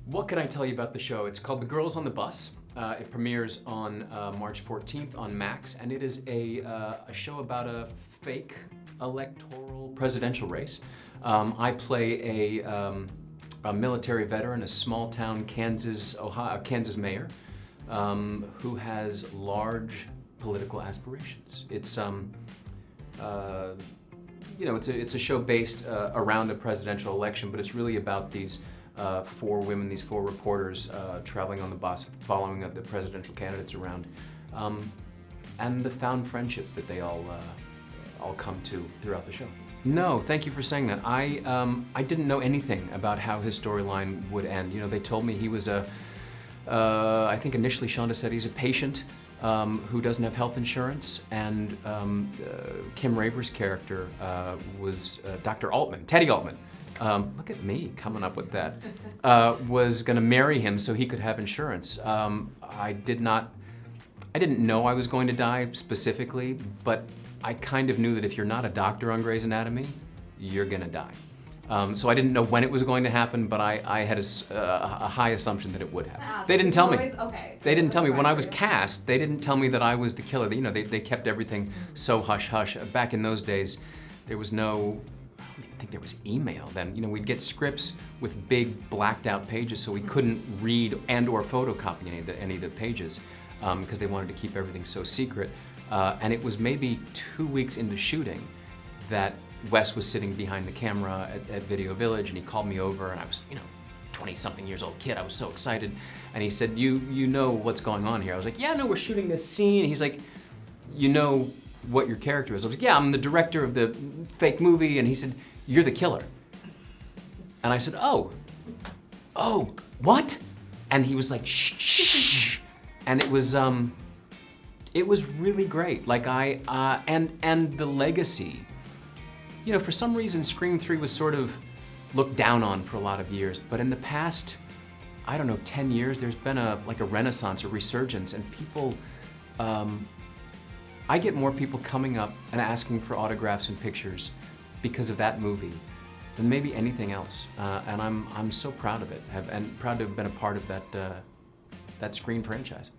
What can I tell you about the show? It's called The Girls on the Bus. It premieres on March 14th on Max, and it is a show about a fake electoral presidential race. I play a military veteran, a small-town Kansas mayor, who has large political aspirations. It's it's a show based around a presidential election, but it's really about these four women, these four reporters traveling on the bus, following the presidential candidates around, and the found friendship that they all come to throughout the show. No, thank you for saying that. I didn't know anything about how his storyline would end. You know, they told me he was I think initially Shonda said he's a patient who doesn't have health insurance, and Kim Raver's character was Dr. Altman, Teddy Altman. Look at me coming up with that. Was going to marry him so he could have insurance. I didn't know I was going to die specifically, but I kind of knew that if you're not a doctor on Grey's Anatomy, you're going to die. So I didn't know when it was going to happen, but I had a high assumption that it would happen. They didn't tell me. Okay, so they didn't tell me. When I was cast, they didn't tell me that I was the killer. You know, they kept everything so hush-hush. Back in those days, there was no, I don't even think there was email then. You know, we'd get scripts with big blacked out pages so we couldn't read and or photocopy any of the pages because they wanted to keep everything so secret. And it was maybe 2 weeks into shooting that Wes was sitting behind the camera at Video Village, and he called me over, and I was, 20-something years old kid. I was so excited, and he said, "You know what's going on here?" I was like, "Yeah, no, we're shooting this scene." And he's like, "You know what your character is?" I was like, "Yeah, I'm the director of the fake movie." And he said, "You're the killer." And I said, "Oh, what?" And he was like, "Shh, shh, shh." And it was really great. Like and the legacy. You know, for some reason, Scream 3 was sort of looked down on for a lot of years, but in the past, 10 years, there's been a renaissance, a resurgence, and people, I get more people coming up and asking for autographs and pictures because of that movie than maybe anything else, and I'm so proud of it, and proud to have been a part of that Scream franchise.